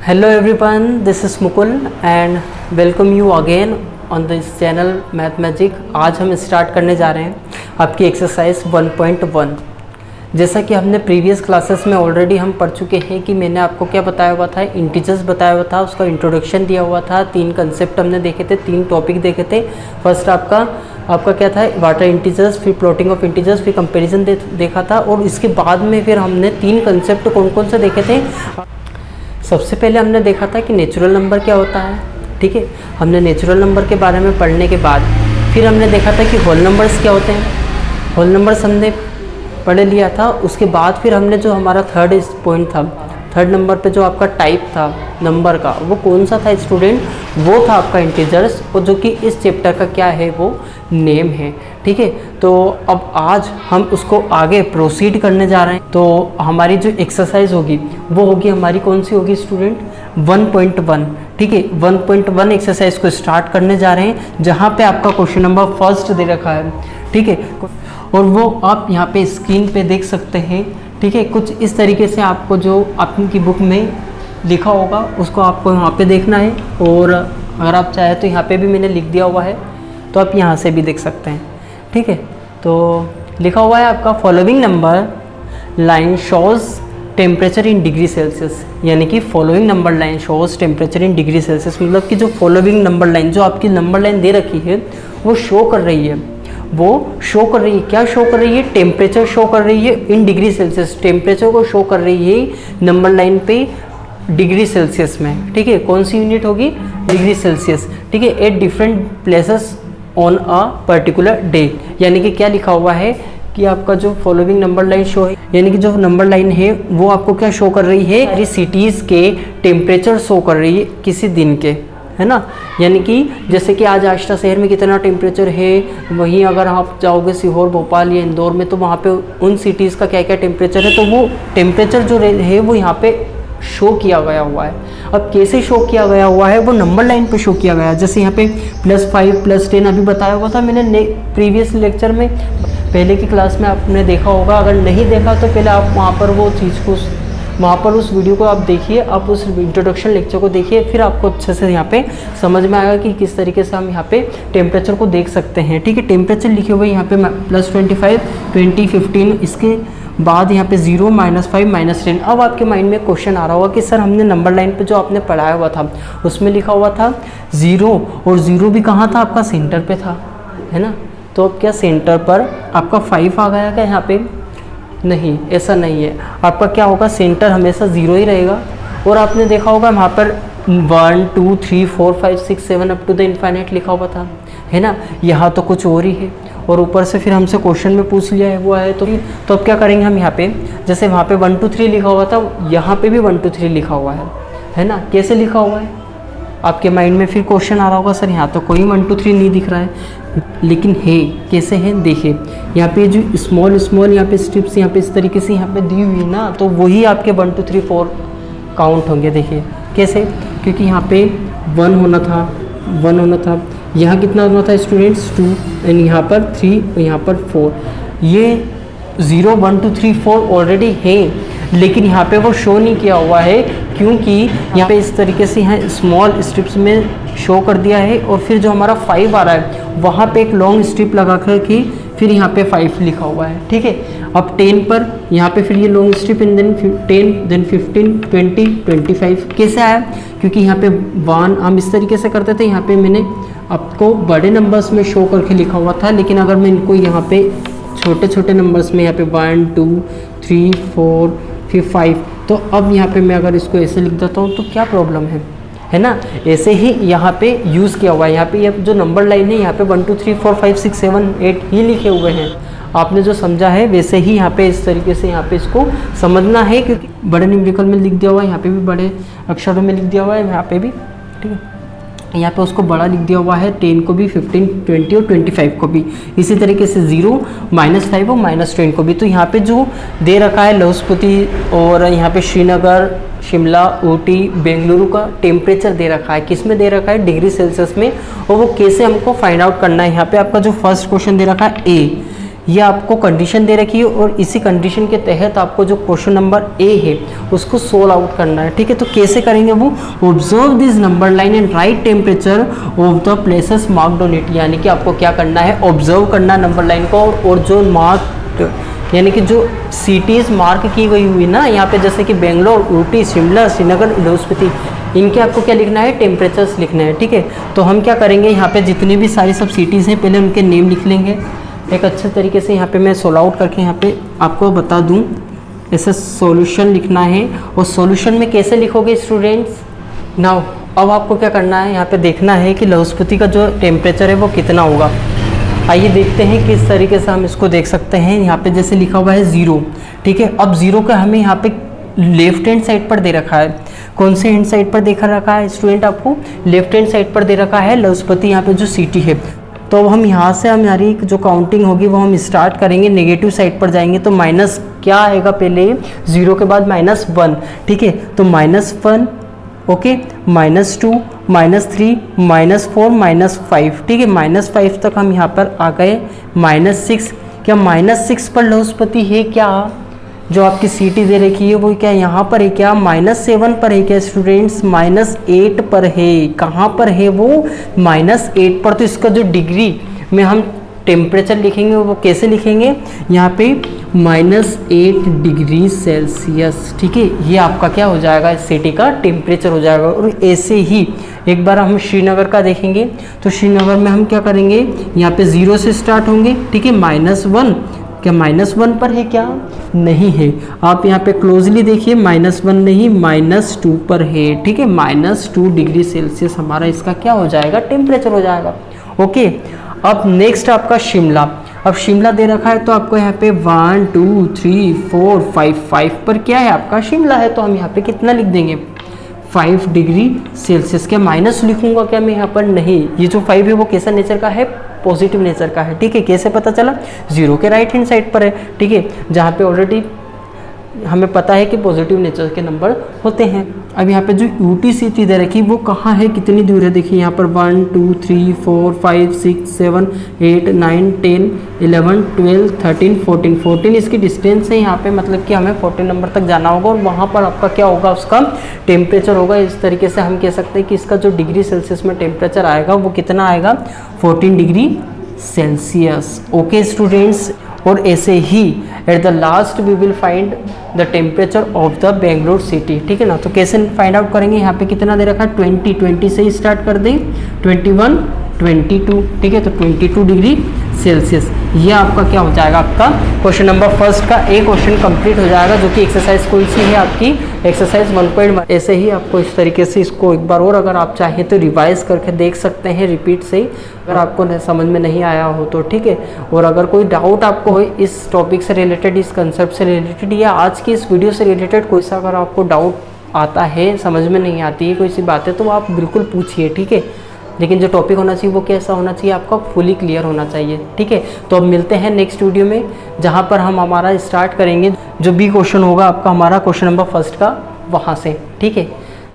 Hello everyone, this is Mukul and welcome you again on this channel Math Magic। आज हम start करने जा रहे हैं आपकी एक्सरसाइज 1.1। जैसा कि हमने प्रीवियस क्लासेस में ऑलरेडी हम पढ़ चुके हैं कि मैंने आपको क्या बताया हुआ था, इंटीजर्स बताया हुआ था, उसका इंट्रोडक्शन दिया हुआ था, 3 कंसेप्ट हमने देखे थे, 3 टॉपिक देखे थे। फर्स्ट आपका क्या था, वाटर इंटीजर्स, फिर प्लॉटिंग ऑफ इंटीजर्स, फिर कंपैरिजन देखा था। और इसके बाद में फिर हमने 3 कंसेप्ट कौन कौन से देखे थे। सबसे पहले हमने देखा था कि नेचुरल नंबर क्या होता है, ठीक है। हमने नेचुरल नंबर के बारे में पढ़ने के बाद फिर हमने देखा था कि होल नंबर्स क्या होते हैं, होल नंबर्स हमने पढ़ लिया था। उसके बाद फिर हमने जो हमारा थर्ड पॉइंट था, थर्ड नंबर पे जो आपका टाइप था नंबर का, वो कौन सा था स्टूडेंट, वो था आपका इंटीजर्स, और जो कि इस चैप्टर का क्या है, वो नेम है, ठीक है। तो अब आज हम उसको आगे प्रोसीड करने जा रहे हैं। तो हमारी जो एक्सरसाइज होगी वो होगी हमारी कौन सी होगी स्टूडेंट, 1.1, ठीक है। 1.1 एक्सरसाइज को स्टार्ट करने जा रहे हैं, जहाँ पे आपका क्वेश्चन नंबर फर्स्ट दे रखा है, ठीक है। और वो आप यहाँ पे स्क्रीन पे देख सकते हैं, ठीक है। कुछ इस तरीके से आपको जो आपकी बुक में लिखा होगा उसको आपको यहाँ पे देखना है, और अगर आप चाहे तो यहाँ पे भी मैंने लिख दिया हुआ है, तो आप यहाँ से भी देख सकते हैं, ठीक है। तो लिखा हुआ है आपका following number line shows temperature in degree Celsius, यानी कि following number line shows temperature in degree Celsius, मतलब कि जो फॉलोइंग नंबर लाइन, जो आपकी नंबर लाइन दे रखी है वो शो कर रही है, वो शो कर रही है, क्या शो कर रही है, टेम्परेचर शो कर रही है इन डिग्री सेल्सियस, टेम्परेचर को शो कर रही है नंबर लाइन पे डिग्री सेल्सियस में, ठीक है। कौन सी यूनिट होगी, डिग्री सेल्सियस, ठीक है। At different places on a particular day, यानी कि क्या लिखा हुआ है कि आपका जो फॉलोइंग नंबर लाइन शो है, यानी कि जो नंबर लाइन है वो आपको क्या शो कर रही है, सारी सिटीज़ के टेम्परेचर शो कर रही है किसी दिन के, है ना। यानी कि जैसे कि आज आष्टा शहर में कितना टेम्परेचर है, वहीं अगर आप जाओगे सीहोर, भोपाल या इंदौर में, तो वहाँ पे उन सिटीज़ का क्या क्या टेम्परेचर है, तो वो टेम्परेचर जो है वो यहाँ पे शो किया गया हुआ है। अब कैसे शो किया गया हुआ है, वो नंबर लाइन पे शो किया गया है। जैसे यहाँ पे +5 +10 अभी बताया हुआ था मैंने प्रीवियस लेक्चर में, पहले की क्लास में आपने देखा होगा। अगर नहीं देखा तो पहले आप वहाँ पर वो चीज़ को, वहाँ पर उस वीडियो को आप देखिए, आप उस इंट्रोडक्शन लेक्चर को देखिए, फिर आपको अच्छे से यहाँ पे समझ में आएगा कि किस तरीके से हम यहाँ पे टेम्परेचर को देख सकते हैं, ठीक है। टेम्परेचर लिखे हुए यहाँ पे +25, 20, 15, इसके बाद यहाँ पे 0, -5, -10। अब आपके माइंड में क्वेश्चन आ रहा होगा कि सर हमने नंबर लाइन पे जो आपने पढ़ाया हुआ था उसमें लिखा हुआ था 0, और 0 भी कहाँ था, आपका सेंटर पे था, है ना। तो अब क्या सेंटर पर आपका 5 आ गया क्या यहाँ पे, नहीं, ऐसा नहीं है। आपका क्या होगा, सेंटर हमेशा 0 ही रहेगा। और आपने देखा होगा वहाँ पर 1, 2, 3, 4, 5, 6, 7 अप टू द इनफाइनाइट लिखा हुआ था, है ना। यहाँ तो कुछ और ही है, और ऊपर से फिर हमसे क्वेश्चन में पूछ लिया है वो है। तो अब क्या करेंगे हम, यहाँ पे जैसे वहाँ पे 1, 2, 3 लिखा हुआ था, यहाँ पे भी 1, 2, 3 लिखा हुआ है ना। कैसे लिखा हुआ है, आपके माइंड में फिर क्वेश्चन आ रहा होगा, सर यहाँ तो कोई 1, 2, 3 नहीं दिख रहा है, लेकिन है, कैसे है, देखिए यहाँ पे जो स्मॉल यहाँ पे स्ट्रिप्स यहाँ पे इस तरीके से यहाँ पे दी हुई है ना, तो वही आपके 1, 2, 3, 4 काउंट होंगे। देखिए कैसे, क्योंकि यहाँ पे 1 होना था, यहाँ कितना होना था स्टूडेंट्स, 2, एंड यहाँ पर 3, और यहाँ पर 4। ये 0, 1, 2, 3, 4 ऑलरेडी है, लेकिन यहाँ पे वो शो नहीं किया हुआ है, क्योंकि यहाँ पे इस तरीके से यहाँ स्मॉल स्ट्रिप्स में शो कर दिया है। और फिर जो हमारा 5 आ रहा है वहाँ पे एक लॉन्ग स्ट्रिप लगा कर के फिर यहाँ पे 5 लिखा हुआ है, ठीक है। अब 10 पर यहाँ पे फिर ये long strip, and then 10, then 15, 20, 25। कैसे आया, क्योंकि यहाँ पे 1 हम इस तरीके से करते थे, यहाँ पे मैंने आपको बड़े नंबर्स में शो करके लिखा हुआ था, लेकिन अगर मैं इनको यहाँ पे छोटे छोटे नंबर्स में यहाँ पे 1, 2, 3, 4, फिर 5, तो अब यहाँ पे मैं अगर इसको ऐसे लिख देता हूँ तो क्या प्रॉब्लम है ना। ऐसे ही यहाँ पे यूज़ किया हुआ है, यहाँ पे जो नंबर लाइन है यहाँ पे 1, 2, 3, 4, 5, 6, 7, 8 ही लिखे हुए हैं। आपने जो समझा है वैसे ही यहाँ पे इस तरीके से यहाँ पे इसको समझना है, क्योंकि बड़े न्यूमेरिकल में लिख दिया हुआ है, यहाँ पे भी बड़े अक्षरों में लिख दिया हुआ है, यहाँ पे भी, ठीक है। यहाँ पे उसको बड़ा लिख दिया हुआ है, 10 को भी, 15, 20 और 25 को भी। इसी तरीके से 0, -5 और -10 को भी। तो यहाँ पे जो दे रखा है लाहौल-स्पीति और यहाँ पे श्रीनगर, शिमला, ऊटी, बेंगलुरु का टेम्परेचर दे रखा है, किस में दे रखा है, डिग्री सेल्सियस में। और वो कैसे हमको फाइंड आउट करना है, यहाँ पे आपका जो फर्स्ट क्वेश्चन दे रखा है ए, ये आपको कंडीशन दे रखी है और इसी कंडीशन के तहत आपको जो क्वेश्चन नंबर ए है उसको सोल्व आउट करना है। ठीक है, तो कैसे करेंगे वो, observe this number line and right temperature of the places marked on it. यानी कि आपको क्या करना है, ऑब्जर्व करना नंबर लाइन को और जो मार्क यानी कि जो सिटीज़ मार्क की गई हुई ना यहाँ पे, जैसे कि बेंगलोर, ऊटी, शिमला, श्रीनगर, लाहौल-स्पीति, इनके आपको क्या लिखना है, टेम्परेचर्स लिखना है। ठीक है, तो हम क्या करेंगे, यहाँ पे जितनी भी सारी सब सिटीज़ हैं पहले उनके नेम लिख लेंगे एक अच्छे तरीके से। यहाँ पे मैं सोल्व आउट करके यहाँ पे आपको बता दूँ, ऐसा सॉल्यूशन लिखना है। और सॉल्यूशन में कैसे लिखोगे स्टूडेंट्स, नाउ अब आपको क्या करना है, यहाँ पे देखना है कि लाहौल-स्पीति का जो टेम्परेचर है वो कितना होगा। आइए देखते हैं किस तरीके से हम इसको देख सकते हैं। यहाँ पे जैसे लिखा हुआ है 0, ठीक है। अब 0 का हमें यहाँ पे लेफ्ट हैंड साइड पर दे रखा है। कौन से हैंड साइड पर देखा रखा है स्टूडेंट, आपको लेफ्ट हैंड साइड पर दे रखा है लाहौल-स्पीति यहाँ पे जो सिटी है। तो हम यहाँ से हमारी जो काउंटिंग होगी वो हम स्टार्ट करेंगे, नेगेटिव साइड पर जाएंगे। तो माइनस क्या आएगा, पहले 0 के बाद -1, ठीक है। तो -1, ओके, -2, -3, -4, -5, ठीक है। -5 तक हम यहाँ पर आ गए। -6, क्या -6 पर लाहौल-स्पीति है क्या, जो आपकी सिटी दे रखी है वो क्या यहाँ पर है क्या, -7 पर है क्या स्टूडेंट्स, -8 पर है। कहाँ पर है वो, -8 पर। तो इसका जो डिग्री में हम टेम्परेचर लिखेंगे वो कैसे लिखेंगे, यहाँ पे -8 डिग्री सेल्सियस, ठीक है। ये आपका क्या हो जाएगा, सिटी का टेम्परेचर हो जाएगा। और ऐसे ही एक बार हम श्रीनगर का देखेंगे, तो श्रीनगर में हम क्या करेंगे, यहाँ पे 0 से स्टार्ट होंगे, ठीक है। -1, क्या -1 पर है क्या, नहीं है। आप यहाँ पे क्लोजली देखिए, -1 नहीं, -2 पर है, ठीक है। -2 डिग्री सेल्सियस हमारा इसका क्या हो जाएगा, टेम्परेचर हो जाएगा। ओके, अब नेक्स्ट आपका शिमला। अब शिमला दे रखा है तो आपको यहाँ पे 1 2 3 4 5 पर क्या है आपका, शिमला है। तो हम यहाँ पे कितना लिख देंगे, 5 डिग्री सेल्सियस। क्या माइनस लिखूंगा क्या मैं यहाँ पर, नहीं। ये जो 5 है वो कैसा नेचर का है, पॉजिटिव नेचर का है, ठीक है। कैसे पता चला, 0 के राइट हैंड साइड पर है, ठीक है, जहाँ पे ऑलरेडी हमें पता है कि पॉजिटिव नेचर के नंबर होते हैं। अब यहाँ पे जो यूटी सिटी दे रखी वो कहाँ है, कितनी दूर है, देखिए यहाँ पर 1 2 3 4 5 6 7 8 9 10 11 12 13 14 इसकी डिस्टेंस है यहाँ पे, मतलब कि हमें 14 नंबर तक जाना होगा। और वहाँ पर आपका क्या होगा, उसका टेम्परेचर होगा। इस तरीके से हम कह सकते हैं कि इसका जो डिग्री सेल्सियस में टेम्परेचर आएगा वो कितना आएगा, 14 डिग्री सेल्सियस। ओके स्टूडेंट्स, और ऐसे ही at the last we will find the temperature of the Bangalore city, ठीक है ना। तो कैसे फाइंड आउट करेंगे, यहाँ पे कितना दे रखा है, 20 से ही स्टार्ट कर दें, 21 22, ठीक है। तो 22 डिग्री सेल्सियस ये आपका क्या हो जाएगा, आपका क्वेश्चन नंबर फर्स्ट का एक क्वेश्चन कंप्लीट हो जाएगा, जो कि एक्सरसाइज कौन सी है आपकी, एक्सरसाइज 1.1। ऐसे ही आपको इस तरीके से इसको एक बार और अगर आप चाहें तो रिवाइज करके देख सकते हैं रिपीट से, अगर आपको समझ में नहीं आया हो तो, ठीक है। और अगर कोई डाउट आपको हो इस टॉपिक से रिलेटेड, इस कंसेप्ट से रिलेटेड या आज की इस वीडियो से रिलेटेड कोई सा अगर आपको डाउट आता है, समझ में नहीं आती है कोई सी बातें, तो आप बिल्कुल पूछिए, ठीक है। लेकिन जो टॉपिक होना चाहिए वो कैसा होना चाहिए, आपका फुली क्लियर होना चाहिए, ठीक है। तो अब मिलते हैं नेक्स्ट वीडियो में, जहाँ पर हम हमारा स्टार्ट करेंगे जो बी क्वेश्चन होगा आपका, हमारा क्वेश्चन नंबर फर्स्ट का, वहाँ से, ठीक है।